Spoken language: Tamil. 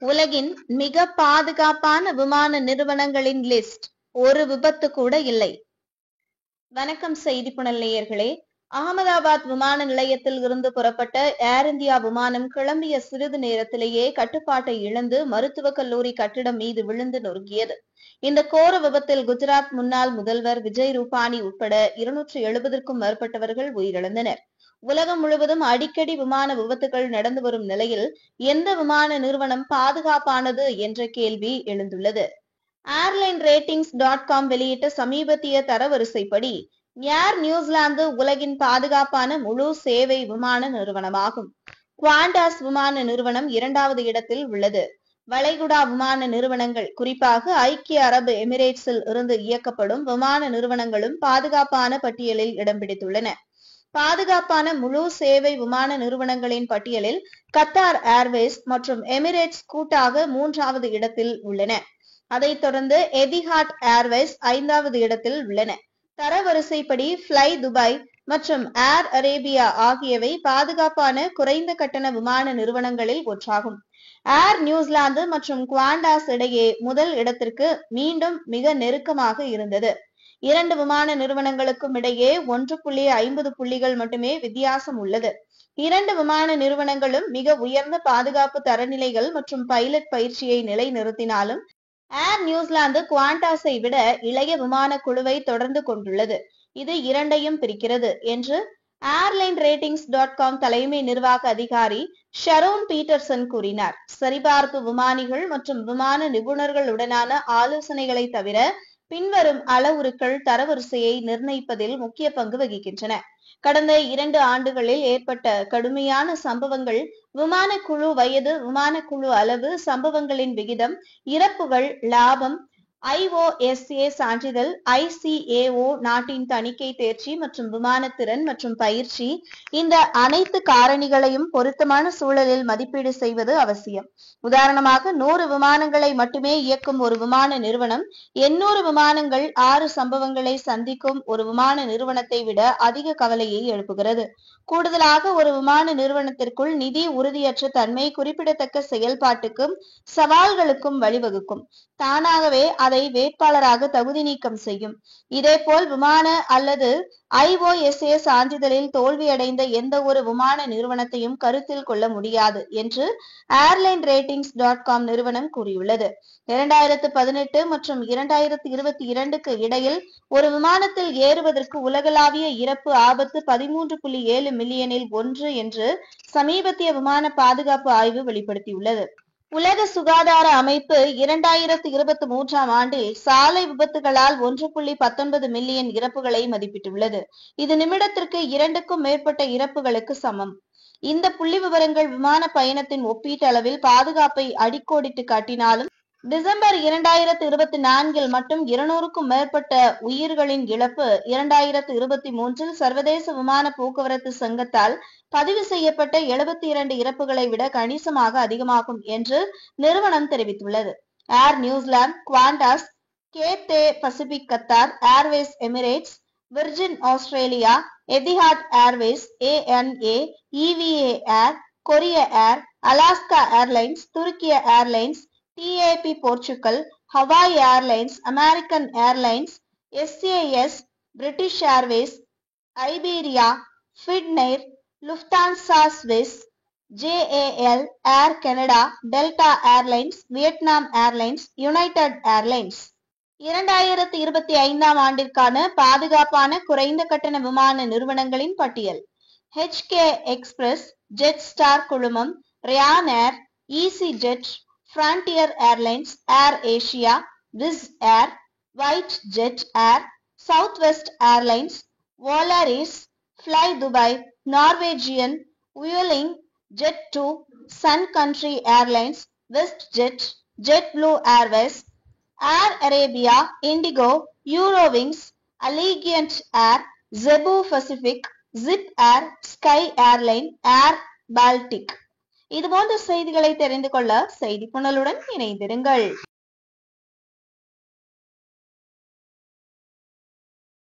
உலகின் மிக பாதுகாப்பான விமான நிறுவனங்களின் லிஸ்ட் ஒரு விபத்து கூட இல்லை. வணக்கம் செய்தி புனல் நேயர்களே. அகமதாபாத் விமான நிலையத்தில் இருந்து புறப்பட்ட ஏர் இந்தியா விமானம் கிளம்பிய சிறிது நேரத்திலேயே கட்டுப்பாட்டை இழந்து மருத்துவக் கல்லூரி கட்டிடம் மீது விழுந்து நொறுங்கியது. இந்த கோர விபத்தில் குஜராத் முன்னாள் முதல்வர் விஜய் ரூபானி உட்பட 270க்கும் மேற்பட்டவர்கள் உயிரிழந்தனர். உலகம் முழுவதும் அடிக்கடி விமான விபத்துகள் நடந்து வரும் நிலையில் எந்த விமான நிறுவனம் பாதுகாப்பானது என்ற கேள்வி எழுந்துள்ளது. ஏர்லைன் ரேட்டிங்ஸ்.com வெளியிட்ட சமீபத்திய தரவரிசைப்படி ஏர் நியூசிலாந்து உலகின் பாதுகாப்பான முழு சேவை விமான நிறுவனமாகும். குவாண்டாஸ் விமான நிறுவனம் 2வது இடத்தில் உள்ளது. வளைகுடா விமான நிறுவனங்கள், குறிப்பாக ஐக்கிய அரபு எமிரேட்ஸில் இருந்து இயக்கப்படும் விமான நிறுவனங்களும் பாதுகாப்பான பட்டியலில் இடம் பிடித்துள்ளன. பாதுகாப்பான முழு சேவை விமான நிறுவனங்களின் பட்டியலில் கத்தார் ஏர்வேஸ் மற்றும் எமிரேட்ஸ் கூட்டாக 3வது இடத்தில் உள்ளன. அதைத் தொடர்ந்து எதிஹாட் ஏர்வேஸ் 5வது இடத்தில் உள்ளன. தரவரிசைப்படி ஃப்ளை துபாய் மற்றும் ஏர் அரேபியா ஆகியவை பாதுகாப்பான குறைந்த கட்டண விமான நிறுவனங்களில் ஒன்றாகும். ஏர் நியூசிலாந்து மற்றும் குவாண்டாஸ் இடையே முதல் இடத்திற்கு மீண்டும் மிக நெருக்கமாக இருந்தது. 2 விமான நிறுவனங்களுக்கும் இடையே 1.50 புள்ளிகள் மட்டுமே வித்தியாசம் உள்ளது. 2 விமான நிறுவனங்களும் மிக உயர்ந்த பாதுகாப்பு தரநிலைகள் மற்றும் பைலட் பயிற்சியை நிலைநிறுத்தினாலும் ஏர் நியூசிலாந்து குவாண்டாஸை விட இளைய விமான குழுவை தொடர்ந்து கொண்டுள்ளது. இது இரண்டையும் பிரிக்கிறது என்று ஏர்லைன் ரேட்டிங்ஸ்.com தலைமை நிர்வாக அதிகாரி ஷரோன் பீட்டர்சன் கூறினார். சரிபார்ப்பு விமானிகள் மற்றும் விமான நிபுணர்களுடனான ஆலோசனைகளை தவிர பின்வரும் அளவுருக்கள் தரவரிசையை நிர்ணயிப்பதில் முக்கிய பங்கு வகிக்கின்றன. கடந்த 2 ஆண்டுகளில் ஏற்பட்ட கடுமையான சம்பவங்கள், விமான குழு வயது, விமான குழு அளவு, சம்பவங்களின் விகிதம், இறப்புகள், லாபம், IOSA சான்றிதழ், ICAO நாட்டின் தணிக்கை தேர்ச்சி மற்றும் விமானத்திறன் மற்றும் பயிற்சி, இந்த அனைத்து காரணிகளையும் பொருத்தமான சூழலில் மதிப்பீடு செய்வது அவசியம். உதாரணமாக, 100 விமானங்களை மட்டுமே இயக்கும் ஒரு விமான நிறுவனம் 800 விமானங்கள் 6 சம்பவங்களை சந்திக்கும் ஒரு விமான நிறுவனத்தை விட அதிக கவலையை எழுப்புகிறது. கூடுதலாக, ஒரு விமான நிறுவனத்திற்குள் நிதி உறுதியற்ற தன்மை குறிப்பிடத்தக்க செயல்பாட்டுக்கும் சவால்களுக்கும் வழிவகுக்கும். தானாகவே அதை வேட்பாளராக தகுதி நீக்கம் செய்யும். இதேபோல் விமான அல்லது IOSA சான்றிதழில் தோல்வியடைந்த எந்த ஒரு விமான நிறுவனத்தையும் கருத்தில் கொள்ள முடியாது என்று ஏர்லைன் ரேட்டிங்ஸ்.com நிறுவனம் கூறியுள்ளது. 2018 மற்றும் 2022க்கு இடையில் ஒரு விமானத்தில் ஏறுவதற்கு உலகளாவிய இறப்பு ஆபத்து 13.7 மில்லியனில் 1 என்று சமீபத்திய விமான பாதுகாப்பு ஆய்வு வெளிப்படுத்தியுள்ளது. உலக சுகாதார அமைப்பு 2023ஆம் ஆண்டில் சாலை விபத்துகளால் 1.19 மில்லியன் இறப்புகளை மதிப்பிட்டுள்ளது. இது நிமிடத்திற்கு 2க்கும் மேற்பட்ட இறப்புகளுக்கு சமம். இந்த புள்ளி விவரங்கள் விமான பயணத்தின் ஒப்பீட்டளவில் பாதுகாப்பை அடிக்கோடிட்டு காட்டினாலும், டிசம்பர் 2024இல் மட்டும் 200க்கும் மேற்பட்ட உயிர்களின் இழப்பு 2023இல் சர்வதேச விமான போக்குவரத்து சங்கத்தால் பதிவு செய்யப்பட்ட 72 இறப்புகளை விட கணிசமாக அதிகமாகும் என்று நிறுவனம் தெரிவித்துள்ளது. Air New Zealand, Qantas, Cathay Pacific, Qatar Airways, Emirates, Virgin Australia, Etihad Airways, ANA, EVA Air, கொரிய ஏர், அலாஸ்கா ஏர்லைன்ஸ், துருக்கிய Airlines, TAP Portugal, Hawaii Airlines, American Airlines, SAS, British Airways, Iberia, Finnair, Lufthansa Swiss, JAL, Air Canada, Delta Airlines, Vietnam Airlines, United Airlines. 2025ஆம் ஆண்டிற்கான பாதுகாப்பான குறைந்த கட்டண விமான நிறுவனங்களின் பட்டியல். HK எக்ஸ்பிரஸ், ஜெட் ஸ்டார் குழுமம், Ryanair, EasyJet, Frontier Airlines, AirAsia, Wizz Air, white jet Air, Southwest Airlines, Volaris, fly Dubai, Norwegian, Vueling, Jet two, Sun Country Airlines, WestJet, JetBlue Airways, Air Arabia, IndiGo, Eurowings, Allegiant Air, Cebu Pacific, Zip Air, Sky Airline, Air Baltic. இதுபோன்ற செய்திகளை தெரிந்து கொள்ள செய்தி புனலுடன் இணைந்திருங்கள்.